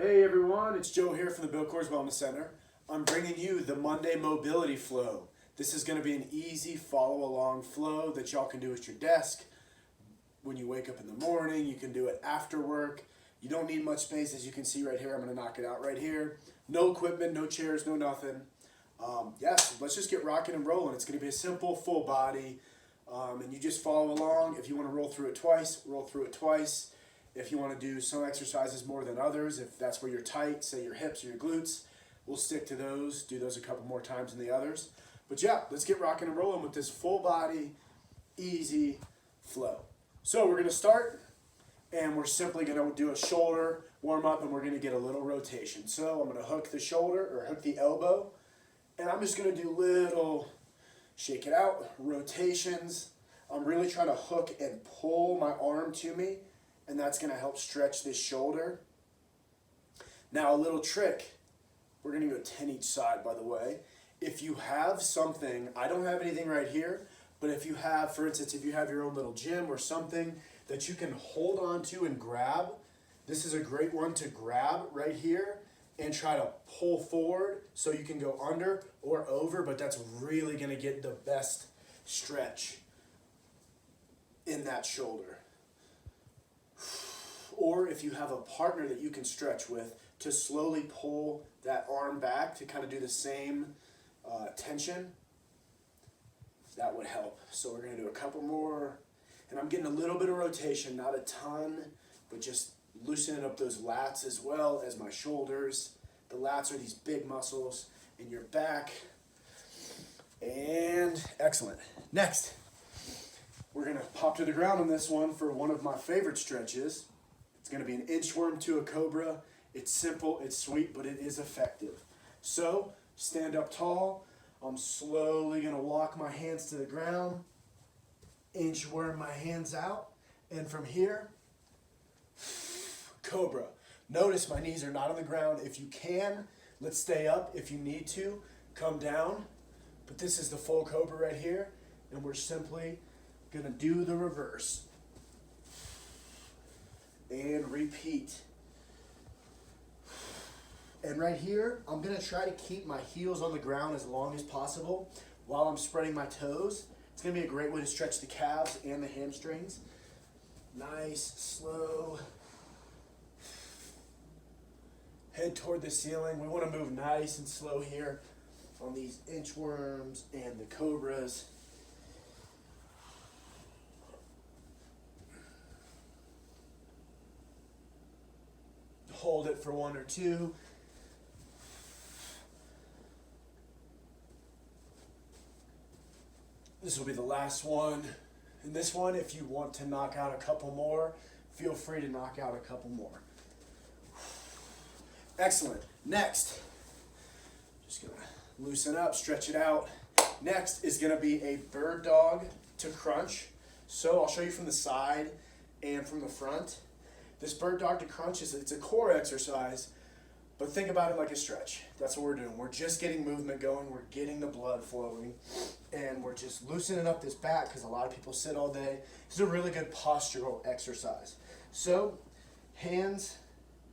Hey everyone, it's Joe here from the Bill Coors Wellness Center. I'm bringing you the Monday Mobility Flow. This is going to be an easy follow along flow that y'all can do at your desk. When you wake up in the morning, you can do it after work. You don't need much space, as you can see right here. I'm going to knock it out right here. No equipment, no chairs, no nothing. Yes, let's just get rocking and rolling. It's going to be a simple full body, and you just follow along. If you want to roll through it twice, roll through it twice. If you want to do some exercises more than others, if that's where you're tight, say your hips or your glutes, we'll stick to those, do those a couple more times than the others. But yeah, let's get rocking and rolling with this full body, easy flow. So we're going to start, and we're simply going to do a shoulder warm up, and we're going to get a little rotation. So I'm going to hook the shoulder, or hook the elbow, and I'm just going to do little shake it out, rotations. I'm really trying to hook and pull my arm to me, and that's going to help stretch this shoulder. Now a little trick, we're going to go 10 each side, by the way. If you have something, I don't have anything right here, but if you have, for instance, if you have your own little gym or something that you can hold on to and grab, this is a great one to grab right here and try to pull forward so you can go under or over, but that's really going to get the best stretch in that shoulder. Or if you have a partner that you can stretch with, to slowly pull that arm back to kind of do the same tension, that would help. So we're going to do a couple more, and I'm getting a little bit of rotation, not a ton, but just loosening up those lats as well as my shoulders. The lats are these big muscles in your back. And excellent. Next, we're going to pop to the ground on this one for one of my favorite stretches. It's going to be an inchworm to a cobra. It's simple, it's sweet, but it is effective. So, stand up tall. I'm slowly going to walk my hands to the ground, inchworm my hands out, and from here, cobra. Notice my knees are not on the ground. If you can, let's stay up. If you need to, come down. But this is the full cobra right here, and we're simply going to do the reverse. And repeat. And right here, I'm going to try to keep my heels on the ground as long as possible while I'm spreading my toes. It's going to be a great way to stretch the calves and the hamstrings. Nice, slow. Head toward the ceiling. We want to move nice and slow here on these inchworms and the cobras. Hold it for one or two. This will be the last one. And this one, if you want to knock out a couple more, feel free to knock out a couple more. Excellent. Next, just gonna loosen up, stretch it out. Next is gonna be a bird dog to crunch. So I'll show you from the side and from the front. This bird dog to crunch it's a core exercise, but think about it like a stretch. That's what we're doing. We're just getting movement going. We're getting the blood flowing, and we're just loosening up this back because a lot of people sit all day. This is a really good postural exercise. So hands,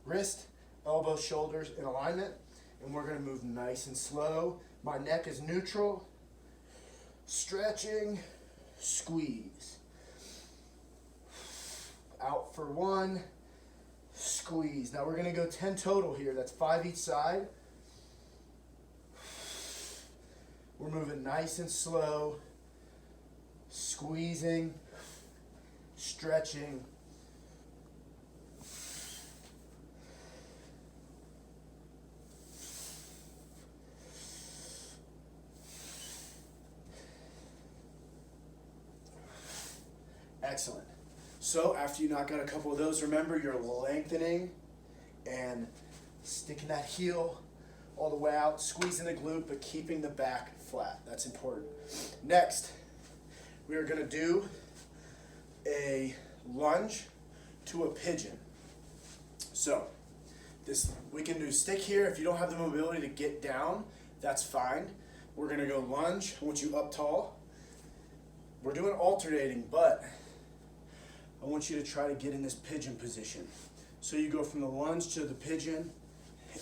wrist, elbow, shoulders in alignment, and we're going to move nice and slow. My neck is neutral. Stretching, squeeze. Out for one, squeeze. Now we're going to go 10 total here. That's 5 each side. We're moving nice and slow, squeezing, stretching. Excellent. So after you knock out a couple of those, remember you're lengthening and sticking that heel all the way out, squeezing the glute, but keeping the back flat. That's important. Next, we are going to do a lunge to a pigeon. So this we can do stick here. If you don't have the mobility to get down, that's fine. We're going to go lunge. I want you up tall. We're doing alternating, but I want you to try to get in this pigeon position. So you go from the lunge to the pigeon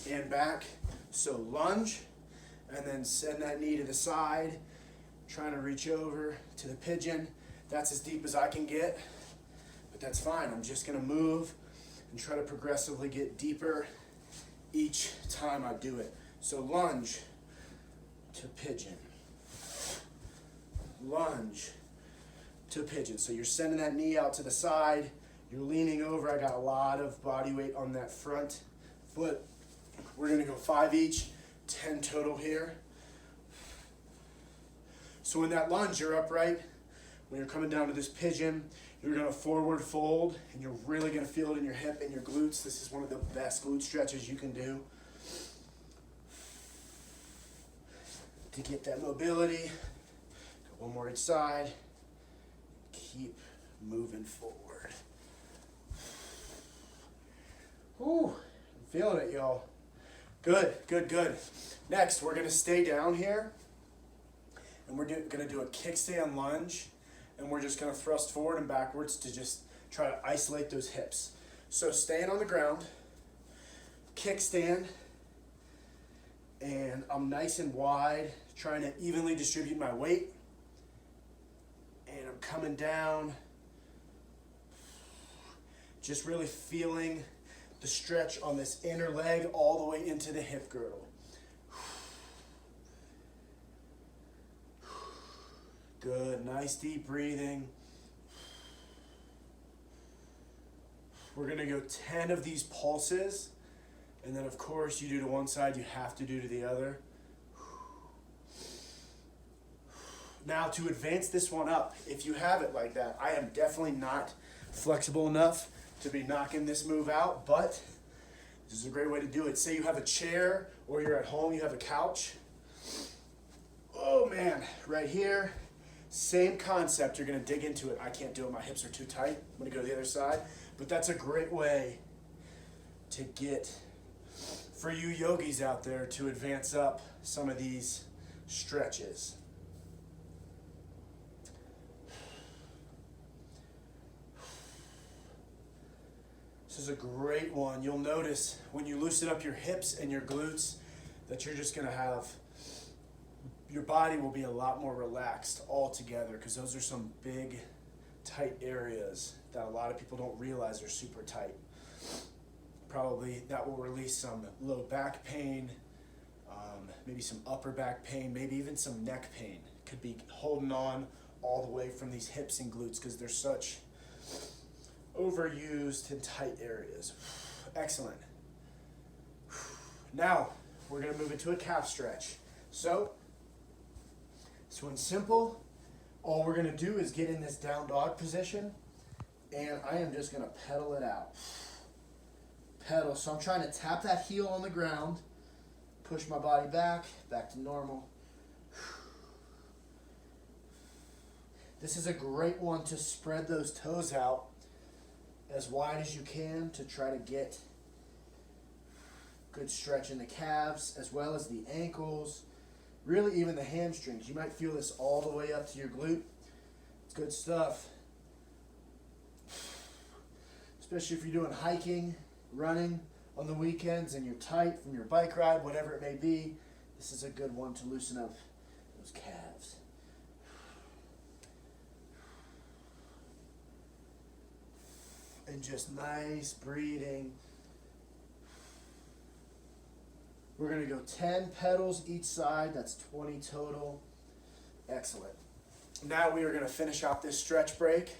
and back. So lunge, and then send that knee to the side, trying to reach over to the pigeon. That's as deep as I can get, but that's fine. I'm just gonna move and try to progressively get deeper each time I do it. So lunge to pigeon, lunge to pigeon. So you're sending that knee out to the side, you're leaning over. I got a lot of body weight on that front foot. We're gonna go 5 each, 10 total here. So in that lunge, you're upright. When you're coming down to this pigeon, you're gonna forward fold, and you're really gonna feel it in your hip and your glutes. This is one of the best glute stretches you can do to get that mobility. Go one more each side. Keep moving forward. Whew, I'm feeling it, y'all. Good, good, good. Next, we're gonna stay down here, and we're gonna do a kickstand lunge, and we're just gonna thrust forward and backwards to just try to isolate those hips. So staying on the ground, kickstand, and I'm nice and wide, trying to evenly distribute my weight, and I'm coming down, just really feeling the stretch on this inner leg all the way into the hip girdle. Good, nice deep breathing. We're gonna go 10 of these pulses, and then of course you do to one side, you have to do to the other. Now to advance this one up, if you have it like that, I am definitely not flexible enough to be knocking this move out, but this is a great way to do it. Say you have a chair, or you're at home, you have a couch. Oh man, right here, same concept, you're gonna dig into it. I can't do it, my hips are too tight. I'm gonna go to the other side, but that's a great way to get, for you yogis out there, to advance up some of these stretches. This is a great one. You'll notice when you loosen up your hips and your glutes that you're just gonna have, your body will be a lot more relaxed altogether, because those are some big, tight areas that a lot of people don't realize are super tight. Probably that will release some low back pain, maybe some upper back pain, maybe even some neck pain. Could be holding on all the way from these hips and glutes because they're such overused and tight areas. Excellent. Now we're going to move into a calf stretch. So this one's simple. All we're going to do is get in this down dog position, and I am just going to pedal it out. Pedal. So I'm trying to tap that heel on the ground, push my body back to normal. This is a great one to spread those toes out as wide as you can to try to get good stretch in the calves as well as the ankles, really even the hamstrings. You might feel this all the way up to your glute. It's good stuff. Especially if you're doing hiking, running on the weekends and you're tight from your bike ride, whatever it may be, this is a good one to loosen up those calves. And just nice breathing. We're going to go 10 pedals each side. That's 20 total. Excellent. Now we are going to finish out this stretch break.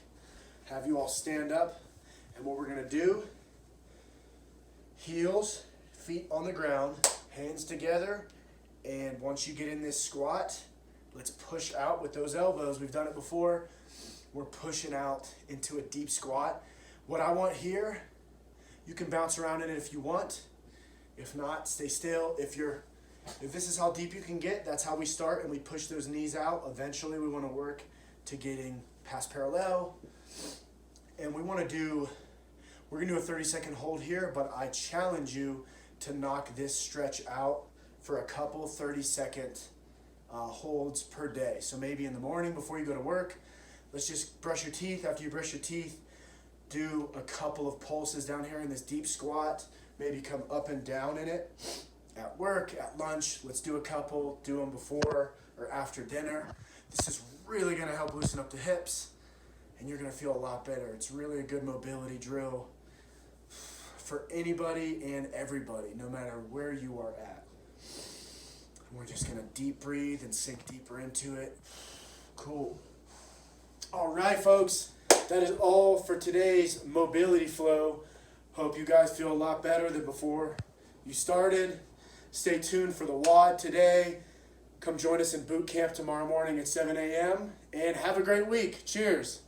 Have you all stand up. And what we're going to do, heels, feet on the ground, hands together. And once you get in this squat, let's push out with those elbows. We've done it before. We're pushing out into a deep squat. What I want here, you can bounce around in it if you want. If not, stay still. If this is how deep you can get, that's how we start, and we push those knees out. Eventually we want to work to getting past parallel. And we're gonna do a 30-second hold here, but I challenge you to knock this stretch out for a couple 30-second holds per day. So maybe in the morning before you go to work, let's just brush your teeth. After you brush your teeth, do a couple of pulses down here in this deep squat, maybe come up and down in it. At work, at lunch, let's do a couple, do them before or after dinner. This is really gonna help loosen up the hips, and you're gonna feel a lot better. It's really a good mobility drill for anybody and everybody, no matter where you are at. And we're just gonna deep breathe and sink deeper into it. Cool. All right, folks, that is all for today's mobility flow. Hope you guys feel a lot better than before you started. Stay tuned for the WOD today. Come join us in boot camp tomorrow morning at 7 a.m. and have a great week. Cheers.